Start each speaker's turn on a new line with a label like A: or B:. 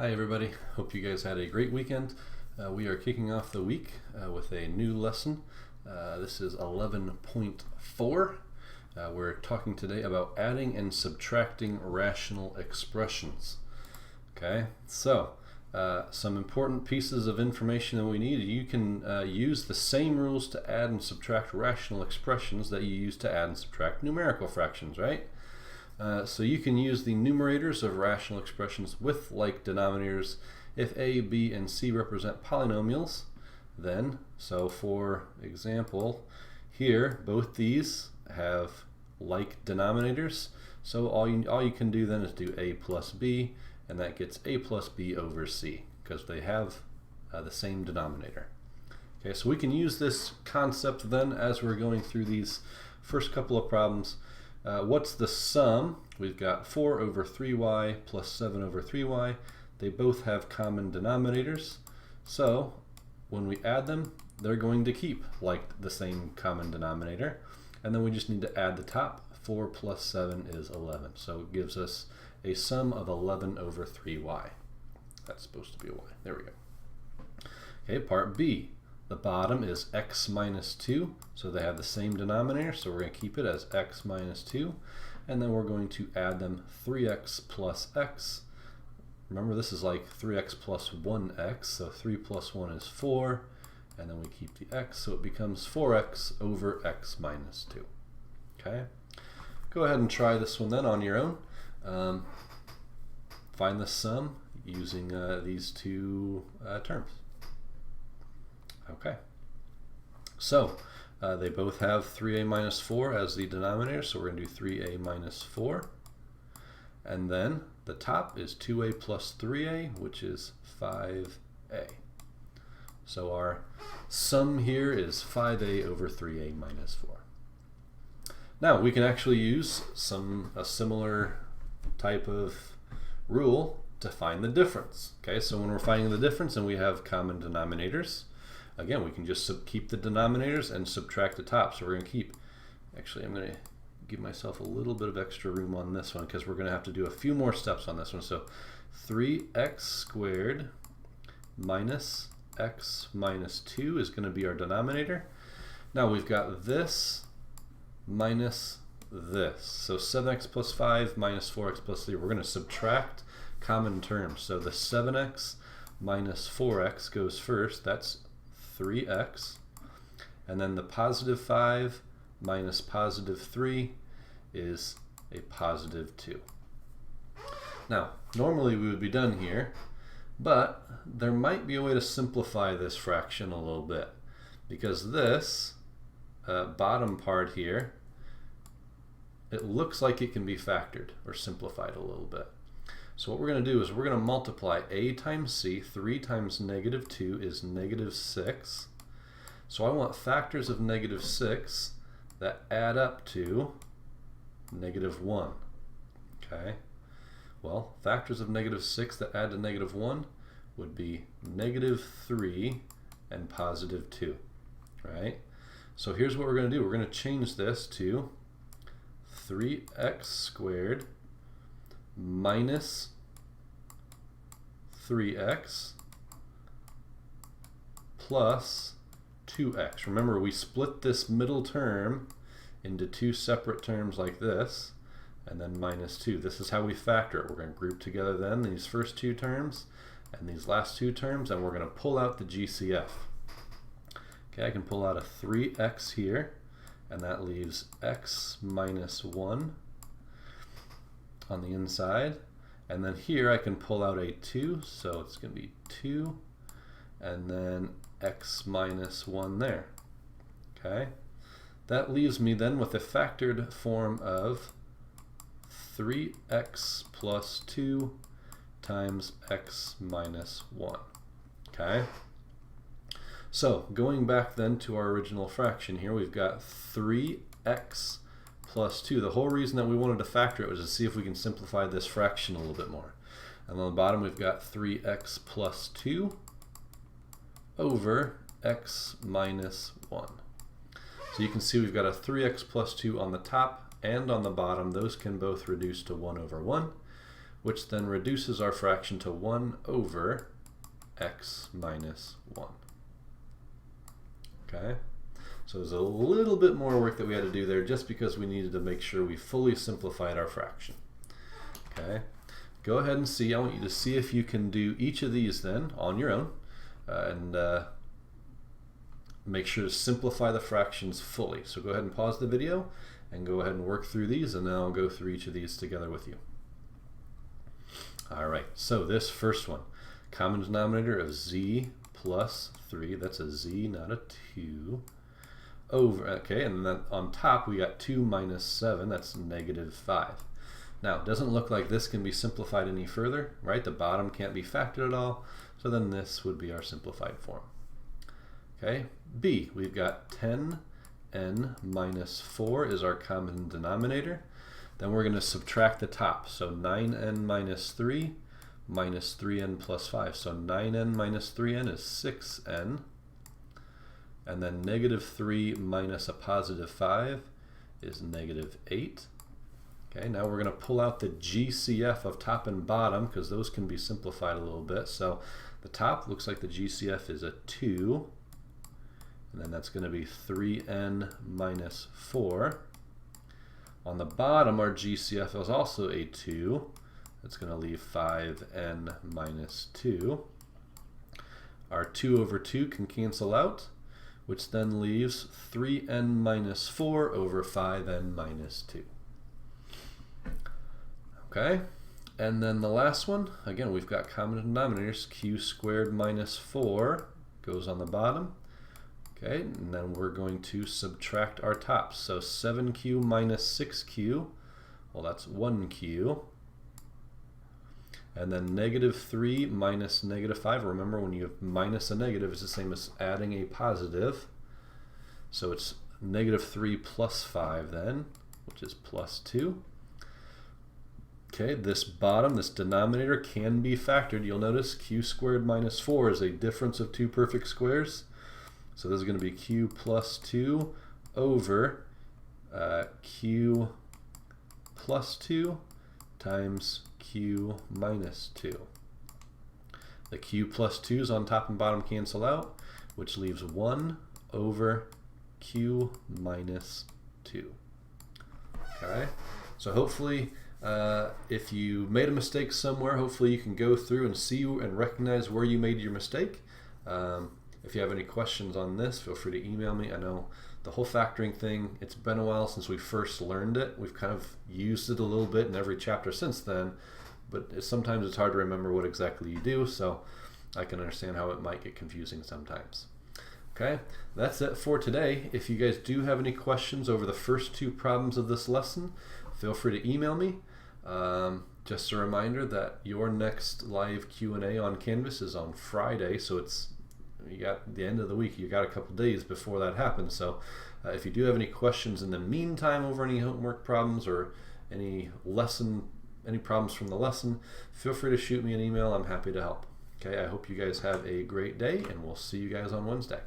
A: Hi everybody, hope you guys had a great weekend. We are kicking off the week with a new lesson. This is 11.4. We're talking today about adding and subtracting rational expressions. Okay, so some important pieces of information that we need. You can use the same rules to add and subtract rational expressions that you use to add and subtract numerical fractions, right? So you can use the numerators of rational expressions with like denominators if a, b, and c represent polynomials. Then, so for example, here both these have like denominators. So all you can do then is do a plus b, and that gets a plus b over c because they have the same denominator. Okay, so we can use this concept then as we're going through these first couple of problems. What's the sum? We've got 4 over 3y plus 7 over 3y. They both have common denominators. So when we add them, they're going to keep like the same common denominator. And then we just need to add the top. 4 plus 7 is 11. So it gives us a sum of 11 over 3y. That's supposed to be a y. There we go. Okay, part B. The bottom is x minus 2, so they have the same denominator, so we're going to keep it as x minus 2, and then we're going to add them 3x plus x. Remember, this is like 3x plus 1x, so 3 plus 1 is 4, and then we keep the x, so it becomes 4x over x minus 2. Okay? Go ahead and try this one then on your own. Find the sum using these two terms. Okay, so they both have 3a minus 4 as the denominator, so we're going to do 3a minus 4. And then the top is 2a plus 3a, which is 5a. So our sum here is 5a over 3a minus 4. Now we can actually use a similar type of rule to find the difference. Okay, so when we're finding the difference and we have common denominators, again, we can just keep the denominators and subtract the top. So we're going to keep, actually I'm going to give myself a little bit of extra room on this one because we're going to have to do a few more steps on this one. So 3x squared minus x minus 2 is going to be our denominator. Now we've got this minus this. So 7x plus 5 minus 4x plus 3. We're going to subtract common terms. So the 7x minus 4x goes first. That's 3x, and then the positive 5 minus positive 3 is a positive 2. Now, normally we would be done here, but there might be a way to simplify this fraction a little bit, because this bottom part here, it looks like it can be factored or simplified a little bit. So what we're going to do is we're going to multiply a times c. 3 times negative 2 is negative 6. So I want factors of negative 6 that add up to negative 1. Okay. Well, factors of negative 6 that add to negative 1 would be negative 3 and positive 2. Right? So here's what we're going to do. We're going to change this to 3x squared minus 3x plus 2x. Remember, we split this middle term into two separate terms like this, and then minus 2. This is how we factor it. We're going to group together then these first two terms and these last two terms, and we're going to pull out the GCF. Okay, I can pull out a 3x here, and that leaves x minus 1 on the inside, and then here I can pull out a 2, so it's going to be 2, and then x minus 1 there. Okay, that leaves me then with a factored form of 3x plus 2 times x minus 1. Okay, so going back then to our original fraction here, we've got 3x plus 2. The whole reason that we wanted to factor it was to see if we can simplify this fraction a little bit more. And on the bottom we've got 3x plus 2 over x minus 1. So you can see we've got a 3x plus 2 on the top and on the bottom. Those can both reduce to 1 over 1. which then reduces our fraction to 1 over x minus 1. Okay, so there's a little bit more work that we had to do there just because we needed to make sure we fully simplified our fraction. Okay, go ahead and see. I want you to see if you can do each of these then on your own and make sure to simplify the fractions fully. So go ahead and pause the video and go ahead and work through these, and then I'll go through each of these together with you. All right, so this first one, common denominator of z plus 3, that's a z, not a 2, over, okay, and then on top we got 2 minus 7, that's negative 5. Now, it doesn't look like this can be simplified any further, right? The bottom can't be factored at all, so then this would be our simplified form. Okay, b, we've got 10n minus 4 is our common denominator. Then we're going to subtract the top, so 9n minus 3 minus 3n plus 5. So 9n minus 3n is 6n. And then negative 3 minus a positive 5 is negative 8. Okay, now we're going to pull out the GCF of top and bottom because those can be simplified a little bit. So the top looks like the GCF is a 2. And then that's going to be 3n minus 4. On the bottom, our GCF is also a 2. That's going to leave 5n minus 2. Our 2 over 2 can cancel out, which then leaves 3n minus 4 over 5n minus 2. Okay, and then the last one, again, we've got common denominators. Q squared minus 4 goes on the bottom. Okay, and then we're going to subtract our tops. So 7q minus 6q, well, that's 1q. And then negative 3 minus negative 5. Remember, when you have minus a negative, it's the same as adding a positive. So it's negative 3 plus 5 then, which is plus 2. Okay, this bottom, this denominator can be factored. You'll notice q squared minus 4 is a difference of two perfect squares. So this is going to be q plus 2 over q plus 2 times q minus 2. The q plus 2's on top and bottom cancel out, which leaves 1 over q minus 2. Okay, so hopefully if you made a mistake somewhere, hopefully you can go through and see and recognize where you made your mistake. If you have any questions on this, feel free to email me. I know the whole factoring thing, it's been a while since we first learned it. We've kind of used it a little bit in every chapter since then, but sometimes it's hard to remember what exactly you do, so I can understand how it might get confusing sometimes. Okay, that's it for today. If you guys do have any questions over the first two problems of this lesson, feel free to email me. Just a reminder that your next live Q&A on Canvas is on Friday, so it's you got the end of the week, you got a couple days before that happens. So if you do have any questions in the meantime over any homework problems or any problems from the lesson, feel free to shoot me an email. I'm happy to help. Okay, I hope you guys have a great day, and we'll see you guys on Wednesday.